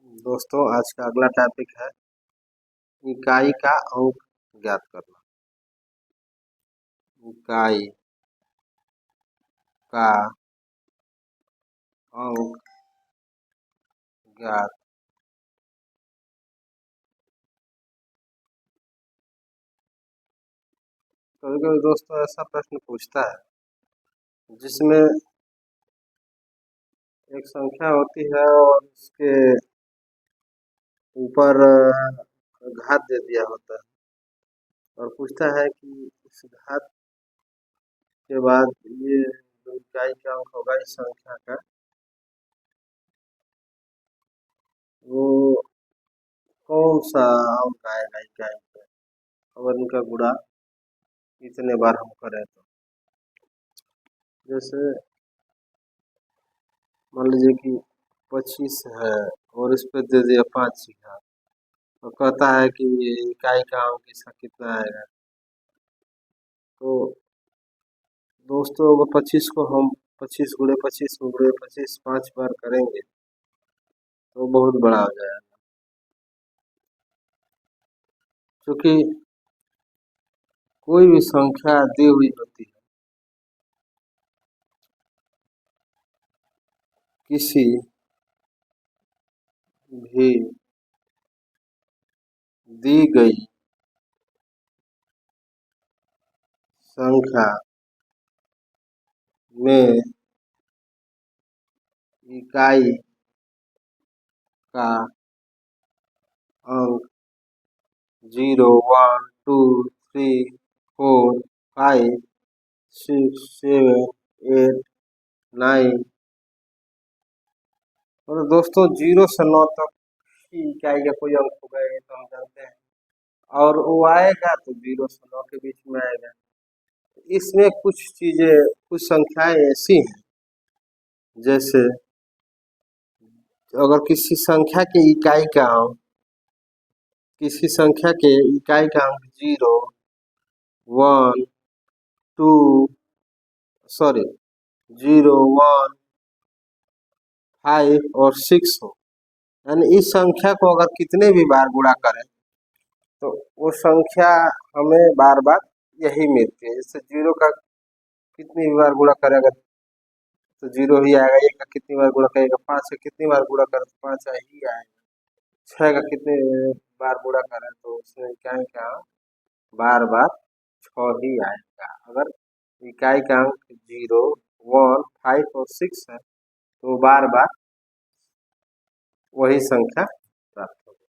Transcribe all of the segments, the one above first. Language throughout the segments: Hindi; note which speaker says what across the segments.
Speaker 1: दोस्तों आज का अगला टॉपिक है इकाई का अंक ज्ञात करना। इकाई का अंक ज्ञात। कभी कभी दोस्तों ऐसा प्रश्न पूछता है जिसमें एक संख्या होती है और उसके ऊपर घात दे दिया होता है और पूछता है कि इस घात के बाद ये जो इकाई का अंक होगा इस संख्या का वो कौन सा अंक आएगा इकाई का अगर इनका गुणा इतने बार हम करें तो। जैसे मान लीजिए कि 25 है और इस पे दे दिया 5 घात और कहता है कि इकाई का अंक इसका कितना आएगा। तो दोस्तों अगर 25 को हम 25 गुणे 25 गुणे 25 5 बार करेंगे तो बहुत बड़ा हो जाएगा, क्योंकि कोई भी संख्या दी हुई होती है किसी भी दी गई संख्या में इकाई का अंक 0 1 2 3 4 5 6 7 8 9 और दोस्तों 0 से 9 तक की इकाई का कोई अंक होगा ये तो हम जानते हैं और वो आएगा तो 0 से 9 के बीच में आएगा। इसमें कुछ चीजें कुछ संख्याएं ऐसी हैं जैसे अगर किसी संख्या के इकाई का अंक किसी संख्या के इकाई का अंक 0 1 2 सॉरी 0 1 5 और 6 हो, यानी इस संख्या को अगर कितने भी बार गुणा करें तो वो संख्या हमें बार बार यही मिलती है। जैसे 0 का कितनी बार गुणा करेगा तो 0 ही आएगा, 1 का कितनी बार गुणा करेगा 5 का कितनी बार गुणा करें तो 5 ही आएगा, 6 का कितने बार गुणा करें तो उसमें इकाई का अंक बार बार 6 ही आएगा। अगर इकाई का अंक 0 1 5 और 6 है तो बार बार वही संख्या प्राप्त होगी।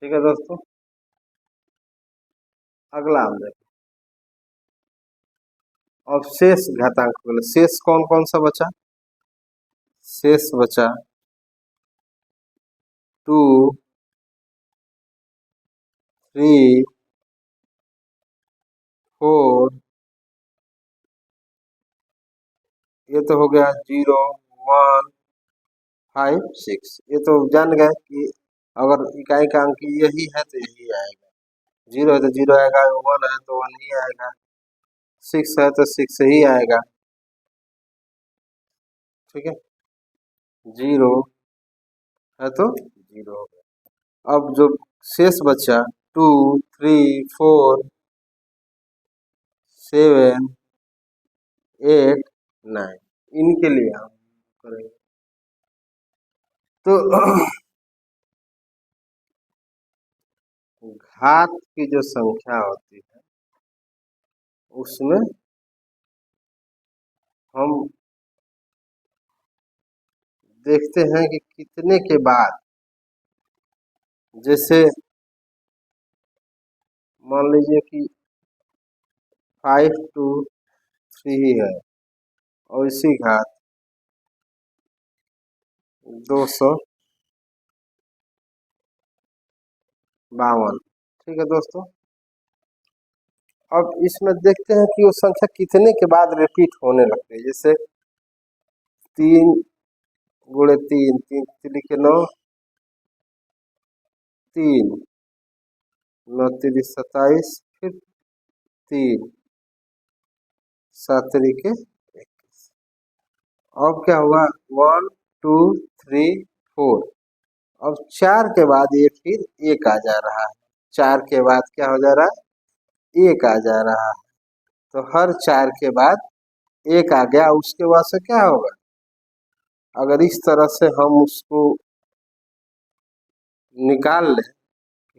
Speaker 1: ठीक है दोस्तों, अगला हम देखें। अब शेष घातांक बोले, शेष कौन कौन सा बचा? शेष बचा 2 3 4, ये तो हो गया 0 1 5 6। ये तो जान गए कि अगर इकाई का अंक यही है तो यही आएगा, 0 है तो 0 आएगा, 1 है तो 1 ही आएगा, 6 है तो 6 ही आएगा। ठीक है, 0 है तो 0 हो गया। अब जो शेष बचा 2 3 4 7 8 9, इनके लिए हम करेंगे तो घात की जो संख्या होती है उसमें हम देखते हैं कि कितने के बाद, जैसे मान लीजिए कि 5 2 3 है और इसी घात 252। ठीक है दोस्तों, अब इसमें देखते हैं कि वो संख्या कितने के बाद रिपीट होने लगती है। जैसे 3 गुणे 3 3 3 के 9 3 9 3 27, फिर 3 7 3 के 21। अब क्या हुआ 1 2 3 4। अब 4 के बाद ये फिर 1 आ जा रहा है, 4 के बाद क्या हो जा रहा है, 1 आ जा रहा है। तो हर 4 के बाद 1 आ गया, उसके बाद से क्या होगा, अगर इस तरह से हम उसको निकाल लें,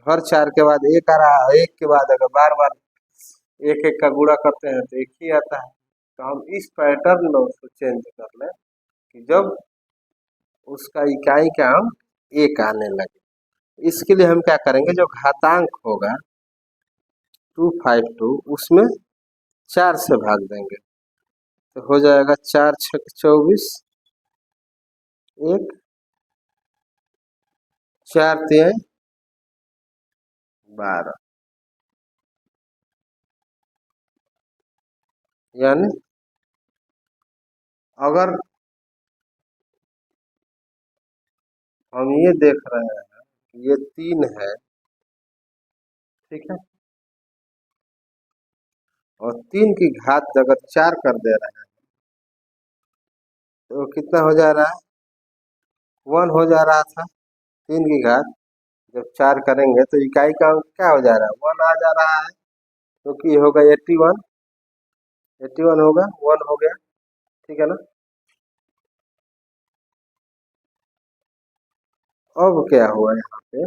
Speaker 1: हर 4 के बाद 1 आ रहा है, 1 के बाद अगर बार बार 1 1 का गुणा करते हैं तो 1 ही आता है। तो हम इस पैटर्न को चेंज कर लें कि जब उसका इकाई का अंक 1 आने लगे। इसके लिए हम क्या करेंगे, जो घातांक होगा 252 उसमें 4 से भाग देंगे, तो हो जाएगा 4 छक 24, 1 4 3 12, यानी अगर हम ये देख रहे हैं कि ये 3 है, ठीक है, और 3 की घात अगर 4 कर दे रहे हैं तो कितना हो जा रहा है, 1 हो जा रहा था। 3 की घात जब 4 करेंगे तो इकाई का अंक क्या हो जा रहा है, 1 आ जा रहा है, क्योंकि ये होगा 81, 81 होगा, 1 हो गया, ठीक है ना। अब क्या हुआ यहाँ पे,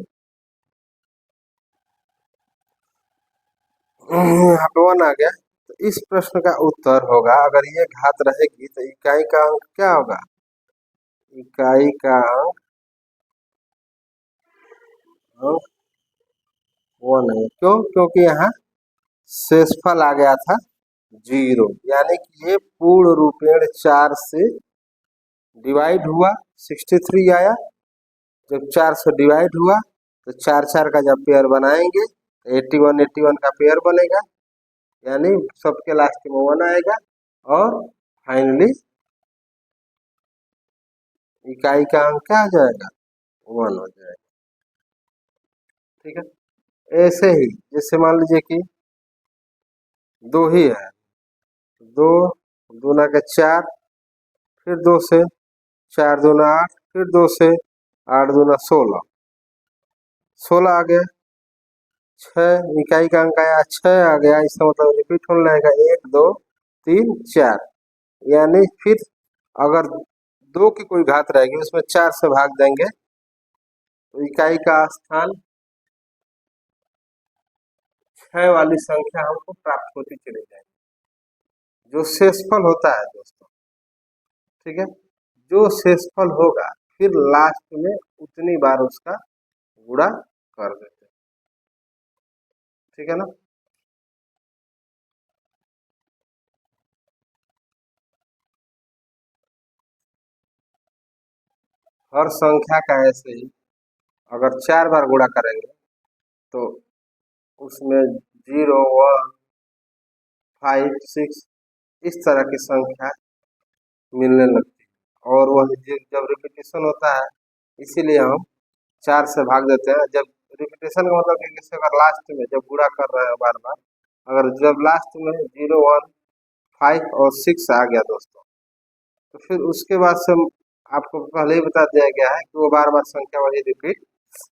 Speaker 1: यहाँ पे 1 आ गया। तो इस प्रश्न का उत्तर होगा, अगर ये घात रहेगी तो इकाई का अंक क्या होगा, इकाई का अंक 1 है। क्यों, क्योंकि यहाँ शेषफल आ गया था 0, यानी कि ये पूर्ण रूपेण 4 से डिवाइड हुआ, 63 आया। जब 4 से डिवाइड हुआ तो 4 4 का जब पेयर बनाएंगे 81 81 का पेयर बनेगा, यानी सबके लास्ट में 1 आएगा, और फाइनली इकाई का अंक क्या हो जाएगा, 1 हो जाएगा, ठीक है। ऐसे ही जैसे मान लीजिए कि 2 ही है, 2 दूना के 4, फिर 2 से 4 दूना 8, फिर 2 से 8 दूना 16, 16 आ गया, 6 इकाई का अंक आया, 6 आ गया, इसका मतलब रिपीट होने लगेगा 1 2 3 4, यानी फिर अगर 2 की कोई घात रहेगी उसमें 4 से भाग देंगे तो इकाई का स्थान 6 वाली संख्या हमको प्राप्त होती चली जाएगी, जो शेषफल होता है दोस्तों, ठीक है। जो शेषफल होगा फिर लास्ट में उतनी बार उसका गुणा कर देते हैं, ठीक है ना। हर संख्या का ऐसे ही अगर 4 बार गुणा करेंगे तो उसमें 0 1 5 6 इस तरह की संख्या मिलने लगती है, और वह जब रिपीटेशन होता है इसीलिए हम 4 से भाग देते हैं। जब रिपीटेशन का मतलब कि जैसे अगर लास्ट में जब गुणा कर रहे हैं बार बार, अगर जब लास्ट में 0 1 5 और 6 आ गया दोस्तों, तो फिर उसके बाद से आपको पहले ही बता दिया गया है कि वो बार बार संख्या वही रिपीट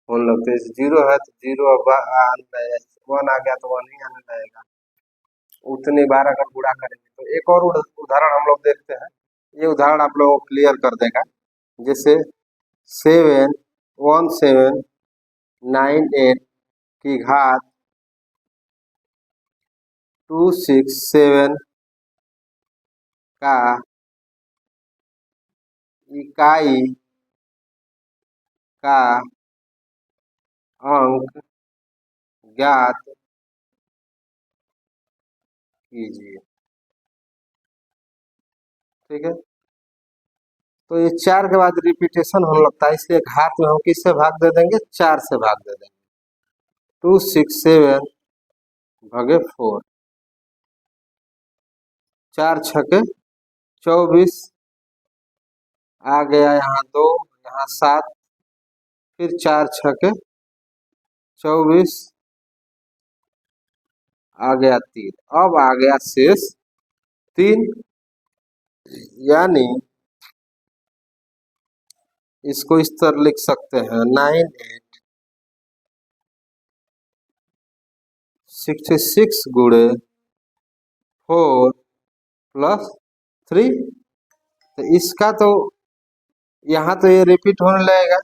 Speaker 1: होने लगती है। 0 है तो 0 आने, 1 आ गया तो 1 ही आने लगेगा, उतनी बार अगर गुणा करेंगे। तो एक और उदाहरण हम लोग देखते हैं, ये उदाहरण आप लोगों को क्लियर कर देगा। जैसे 71798 की घात 267 का इकाई का अंक ज्ञात कीजिए, ठीक है। तो ये 4 के बाद रिपीटेशन होने लगता है, इसलिए घात में हम किससे भाग दे देंगे, 4 से भाग दे देंगे, 267 भागे 4, 4 छके 24 आ गया, यहाँ 2 यहाँ 7, फिर 4 छके 24 आ गया 3, अब आ गया शेष 3, यानी इसको इस तरह लिख सकते हैं 9866 गुणे 4 + 3। तो इसका तो यहाँ तो ये रिपीट होने लगेगा,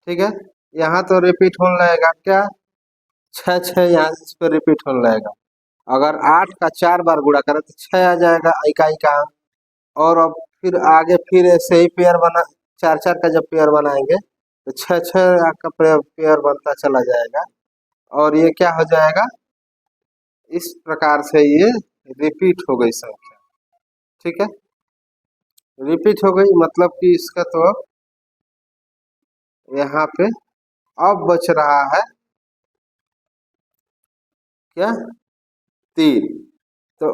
Speaker 1: ठीक है। यहाँ तो रिपीट होने लगेगा क्या, 6 6 यहाँ इस पर रिपीट होने लगेगा। अगर 8 का 4 बार गुणा करें तो 6 आ जाएगा इकाई का अंक। और अब फिर आगे फिर ऐसे ही पेयर बना, 4 4 का जब पेयर बनाएंगे तो 6 6 का पेयर बनता चला जाएगा। और ये क्या हो जाएगा, इस प्रकार से ये रिपीट हो गई संख्या, ठीक है। रिपीट हो गई मतलब कि इसका तो अब यहाँ पे अब बच रहा है क्या, 3। तो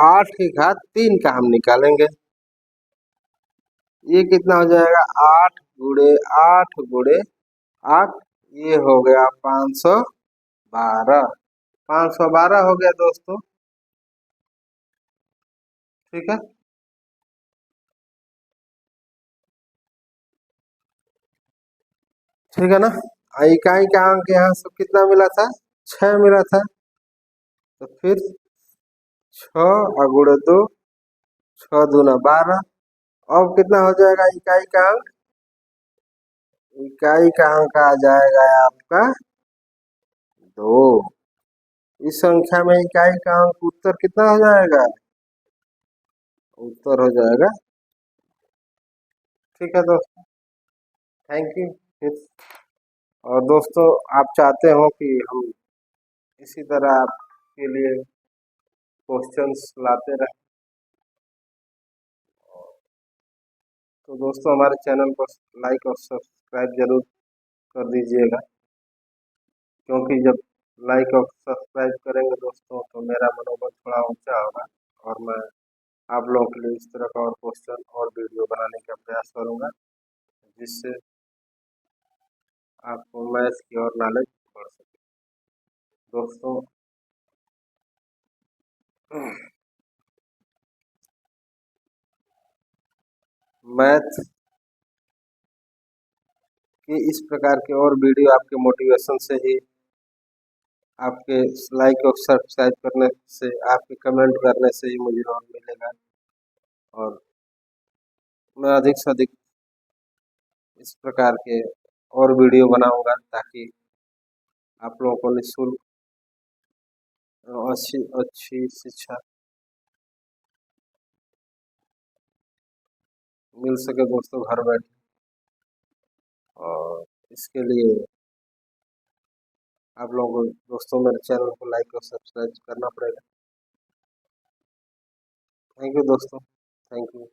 Speaker 1: 8 की घात 3 का हम निकालेंगे, ये कितना हो जाएगा, 8 × 8 × 8, ये हो गया 512। 512 हो गया दोस्तों, ठीक है। ठीक है ना। इकाई का अंक यहाँ से कितना मिला था, 6 मिला था। तो फिर 6 × 2 6 दूना 12। अब कितना हो जाएगा इकाई का अंक, इकाई का अंक आ जाएगा आपका 2। इस संख्या में इकाई का अंक उत्तर कितना हो जाएगा, उत्तर हो जाएगा, ठीक है दोस्तों। Thank you. और दोस्तों आप चाहते हो कि हम इसी तरह आपके लिए क्वेश्चंस लाते रहें, तो दोस्तों हमारे चैनल को लाइक और सब्सक्राइब जरूर कर दीजिएगा, क्योंकि जब लाइक और सब्सक्राइब करेंगे दोस्तों तो मेरा मनोबल थोड़ा ऊंचा होगा और मैं आप लोगों के लिए इस तरह का और क्वेश्चन और वीडियो बनाने का प्रयास करूंगा, जिससे आपको मैथ्स की और नॉलेज बढ़ सके। दोस्तों मैथ के इस प्रकार के और वीडियो आपके मोटिवेशन से ही, आपके लाइक और सब्सक्राइब करने से, आपके कमेंट करने से ही मुझे और मिलेगा। और मैं अधिक से अधिक इस प्रकार के और वीडियो बनाऊंगा ताकि आप लोगों को निःशुल्क अच्छी अच्छी शिक्षा मिल सके दोस्तों घर बैठे। और इसके लिए आप लोगों को दोस्तों मेरे चैनल को लाइक और सब्सक्राइब करना पड़ेगा। थैंक यू दोस्तों, थैंक यू।